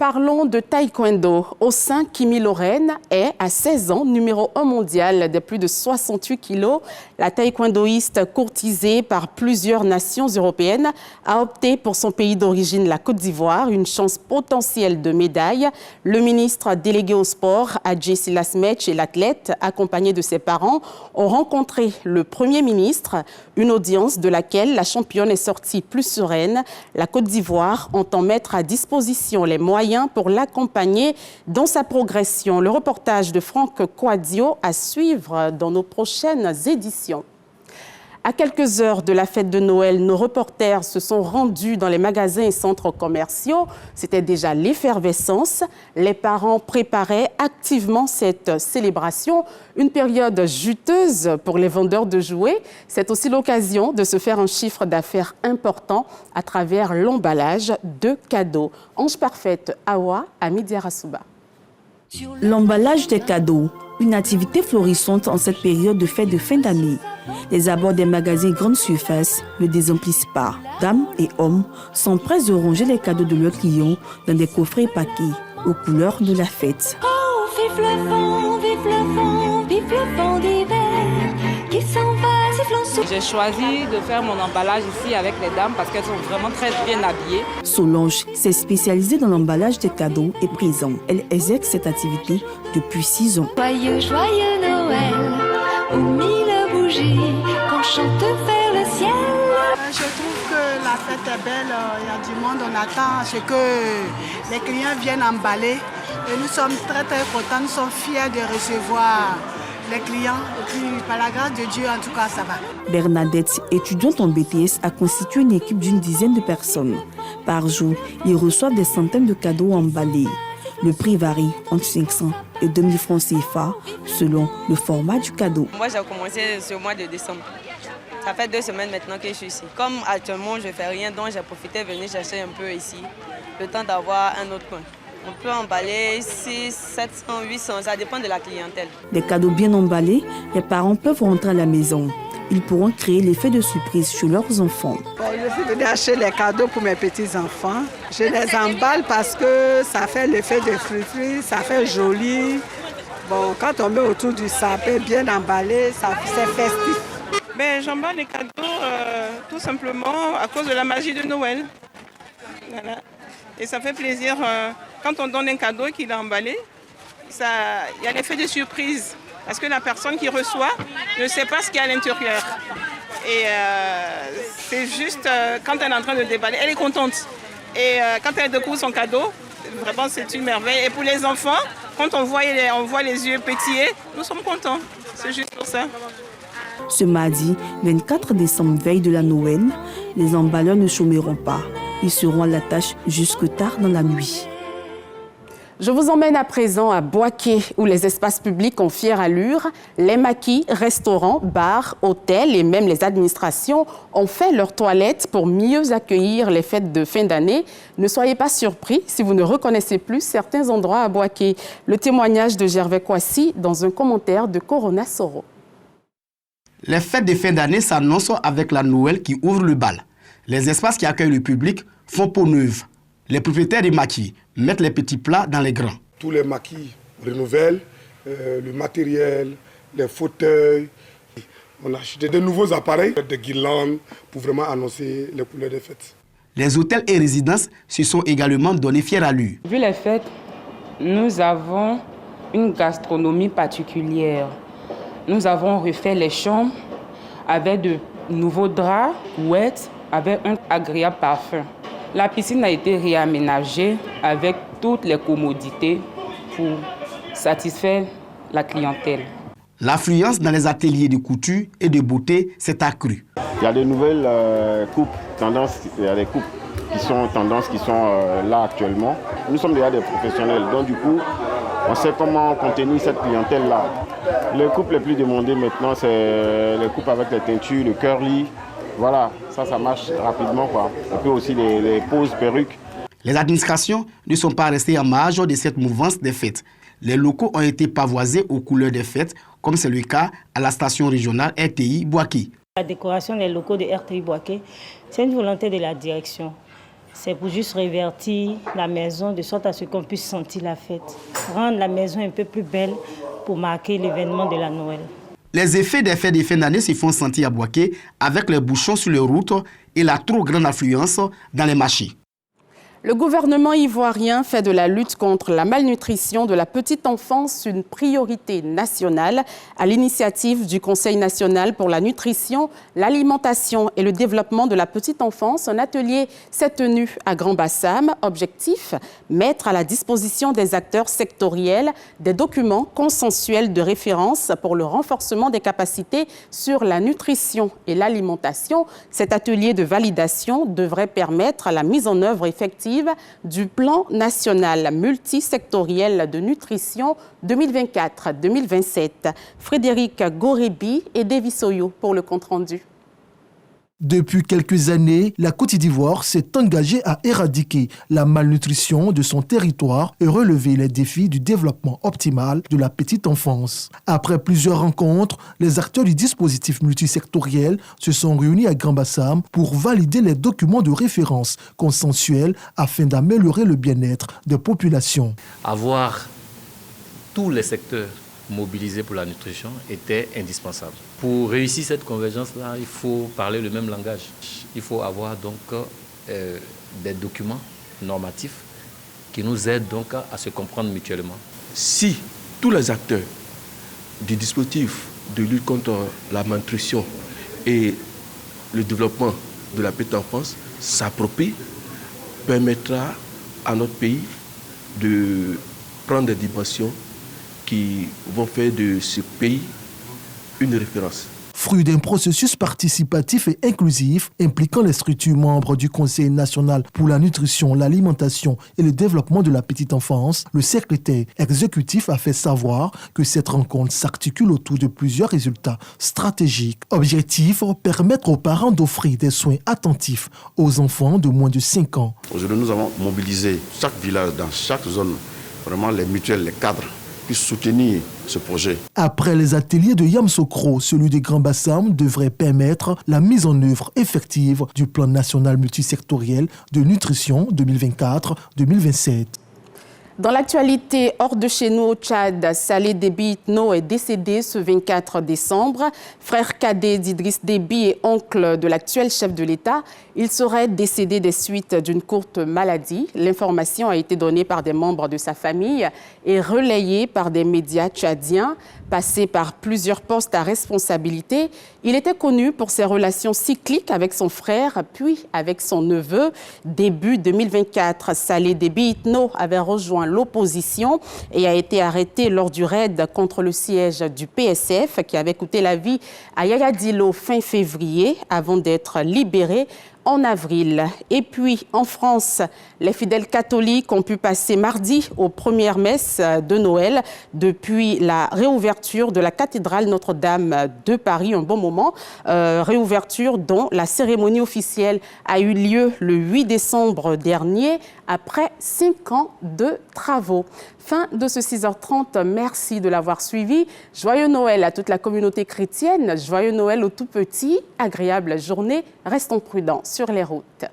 Parlons de taekwondo. Ossin Kimi-Lorraine est, à 16 ans, numéro 1 mondial de plus de 68 kilos. La taekwondoïste courtisée par plusieurs nations européennes a opté pour son pays d'origine, la Côte d'Ivoire, une chance potentielle de médaille. Le ministre délégué au sport, Adji Silasmetch, et l'athlète, accompagné de ses parents, ont rencontré le Premier ministre, une audience de laquelle la championne est sortie plus sereine. La Côte d'Ivoire entend mettre à disposition les moyens pour l'accompagner dans sa progression. Le reportage de Franck Quadio à suivre dans nos prochaines éditions. À quelques heures de la fête de Noël, nos reporters se sont rendus dans les magasins et centres commerciaux. C'était déjà l'effervescence. Les parents préparaient activement cette célébration, une période juteuse pour les vendeurs de jouets. C'est aussi l'occasion de se faire un chiffre d'affaires important à travers l'emballage de cadeaux. Ange Parfaite, Awa, Amidia Rasouba. L'emballage des cadeaux, une activité florissante en cette période de fête de fin d'année. Les abords des magasins grande surface ne désemplissent pas. Dames et hommes sont prêts de ranger les cadeaux de leurs clients dans des coffrets paquets aux couleurs de la fête. Oh, vive le vent d'hiver qui s'en va sifflant sous. J'ai choisi de faire mon emballage ici avec les dames parce qu'elles sont vraiment très bien habillées. Solange s'est spécialisée dans l'emballage des cadeaux et présents. Elle exerce cette activité depuis 6 ans. Joyeux, joyeux Noël, aux 1000 bougies qu'on chante vers le ciel. Je trouve que la fête est belle, il y a du monde, on attend ce que les clients viennent emballer. Et nous sommes très contents, nous sommes fiers de recevoir les clients. Et puis par la grâce de Dieu, en tout cas, ça va. Bernadette, étudiante en BTS, a constitué une équipe d'une dizaine de personnes. Par jour, ils reçoivent des centaines de cadeaux emballés. Le prix varie entre 500 et 2000 francs CFA selon le format du cadeau. Moi, j'ai commencé ce mois de décembre. Ça fait 2 semaines maintenant que je suis ici. Comme actuellement, je ne fais rien, donc j'ai profité de venir chercher un peu ici, le temps d'avoir un autre coin. On peut emballer 6, 700, 800, ça dépend de la clientèle. Des cadeaux bien emballés, les parents peuvent rentrer à la maison. Ils pourront créer l'effet de surprise chez leurs enfants. Je suis venue acheter les cadeaux pour mes petits-enfants. Je les emballe parce que ça fait l'effet de frufru, ça fait joli. Bon, quand on met autour du sapin bien emballé, c'est festif. Ben, j'emballe les cadeaux tout simplement à cause de la magie de Noël. Voilà. Et ça fait plaisir quand on donne un cadeau et qu'il est emballé, il y a l'effet de surprise. Parce que la personne qui reçoit ne sait pas ce qu'il y a à l'intérieur. Et c'est juste quand elle est en train de déballer, elle est contente. Et quand elle découvre son cadeau, vraiment c'est une merveille. Et pour les enfants, quand on voit les yeux pétiller, nous sommes contents. C'est juste pour ça. Ce mardi, 24 décembre, veille de la Noël, les emballeurs ne chômeront pas. Ils seront à la tâche jusque tard dans la nuit. Je vous emmène à présent à Boaké, où les espaces publics ont fière allure. Les maquis, restaurants, bars, hôtels et même les administrations ont fait leurs toilettes pour mieux accueillir les fêtes de fin d'année. Ne soyez pas surpris si vous ne reconnaissez plus certains endroits à Boaké. Le témoignage de Gervais Kwasi dans un commentaire de Corona Soro. Les fêtes de fin d'année s'annoncent avec la Noël qui ouvre le bal. Les espaces qui accueillent le public font peau neuve. Les propriétaires des maquis mettent les petits plats dans les grands. Tous les maquis renouvellent le matériel, les fauteuils. On a acheté de nouveaux appareils, des guirlandes pour vraiment annoncer les couleurs des fêtes. Les hôtels et résidences se sont également donnés fière allure. Vu les fêtes, nous avons une gastronomie particulière. Nous avons refait les chambres avec de nouveaux draps, couettes, avec un agréable parfum. La piscine a été réaménagée avec toutes les commodités pour satisfaire la clientèle. L'affluence dans les ateliers de couture et de beauté s'est accrue. Il y a de nouvelles coupes, tendances, il y a des coupes qui sont tendances qui sont là actuellement. Nous sommes déjà des professionnels, donc du coup, on sait comment contenir cette clientèle-là. Les coupes les plus demandées maintenant, c'est les coupes avec les teintures, le curly. Voilà, ça marche rapidement, quoi. On peut aussi les poses perruques. Les administrations ne sont pas restées en marge de cette mouvance des fêtes. Les locaux ont été pavoisés aux couleurs des fêtes, comme c'est le cas à la station régionale RTI Boaké. La décoration des locaux de RTI Boaké, c'est une volonté de la direction. C'est pour juste révertir la maison de sorte à ce qu'on puisse sentir la fête. Rendre la maison un peu plus belle pour marquer l'événement de la Noël. Les effets des fêtes de fin d'année se font sentir à Bouaké avec les bouchons sur les routes et la trop grande affluence dans les marchés. Le gouvernement ivoirien fait de la lutte contre la malnutrition de la petite enfance une priorité nationale. À l'initiative du Conseil national pour la nutrition, l'alimentation et le développement de la petite enfance, un atelier s'est tenu à Grand-Bassam. Objectif, mettre à la disposition des acteurs sectoriels des documents consensuels de référence pour le renforcement des capacités sur la nutrition et l'alimentation. Cet atelier de validation devrait permettre la mise en œuvre effective du plan national multisectoriel de nutrition 2024-2027. Frédéric Gorebi et Davis Oyo pour le compte-rendu. Depuis quelques années, la Côte d'Ivoire s'est engagée à éradiquer la malnutrition de son territoire et relever les défis du développement optimal de la petite enfance. Après plusieurs rencontres, les acteurs du dispositif multisectoriel se sont réunis à Grand-Bassam pour valider les documents de référence consensuels afin d'améliorer le bien-être des populations. Avoir tous les secteurs mobilisés pour la nutrition était indispensable. Pour réussir cette convergence-là, il faut parler le même langage. Il faut avoir donc des documents normatifs qui nous aident donc à se comprendre mutuellement. Si tous les acteurs du dispositif de lutte contre la malnutrition et le développement de la petite enfance s'approprient, permettra à notre pays de prendre des dimensions qui vont faire de ce pays une référence. Fruit d'un processus participatif et inclusif impliquant les structures membres du Conseil national pour la nutrition, l'alimentation et le développement de la petite enfance, le secrétaire exécutif a fait savoir que cette rencontre s'articule autour de plusieurs résultats stratégiques. Objectif, permettre aux parents d'offrir des soins attentifs aux enfants de moins de 5 ans. Aujourd'hui, nous avons mobilisé chaque village, dans chaque zone, vraiment les mutuelles, les cadres, soutenir ce projet. Après les ateliers de Yamsokro, celui de Grand-Bassam devrait permettre la mise en œuvre effective du plan national multisectoriel de nutrition 2024-2027. Dans l'actualité, hors de chez nous au Tchad, Saleh Déby Itno est décédé ce 24 décembre. Frère cadet d'Idriss Déby et oncle de l'actuel chef de l'État, il serait décédé des suites d'une courte maladie. L'information a été donnée par des membres de sa famille et relayée par des médias tchadiens. Passé par plusieurs postes à responsabilité, il était connu pour ses relations cycliques avec son frère, puis avec son neveu. Début 2024, Saleh Déby Itno avait rejoint l'opposition et a été arrêté lors du raid contre le siège du PSF qui avait coûté la vie à Yaya Dillo fin février avant d'être libéré en avril. Et puis, en France, les fidèles catholiques ont pu passer mardi aux premières messes de Noël depuis la réouverture de la cathédrale Notre-Dame de Paris, un bon moment. Réouverture dont la cérémonie officielle a eu lieu le 8 décembre dernier, après 5 ans de travaux. Fin de ce 6h30. Merci de l'avoir suivi. Joyeux Noël à toute la communauté chrétienne. Joyeux Noël aux tout petits. Agréable journée. Restons prudents sur les routes.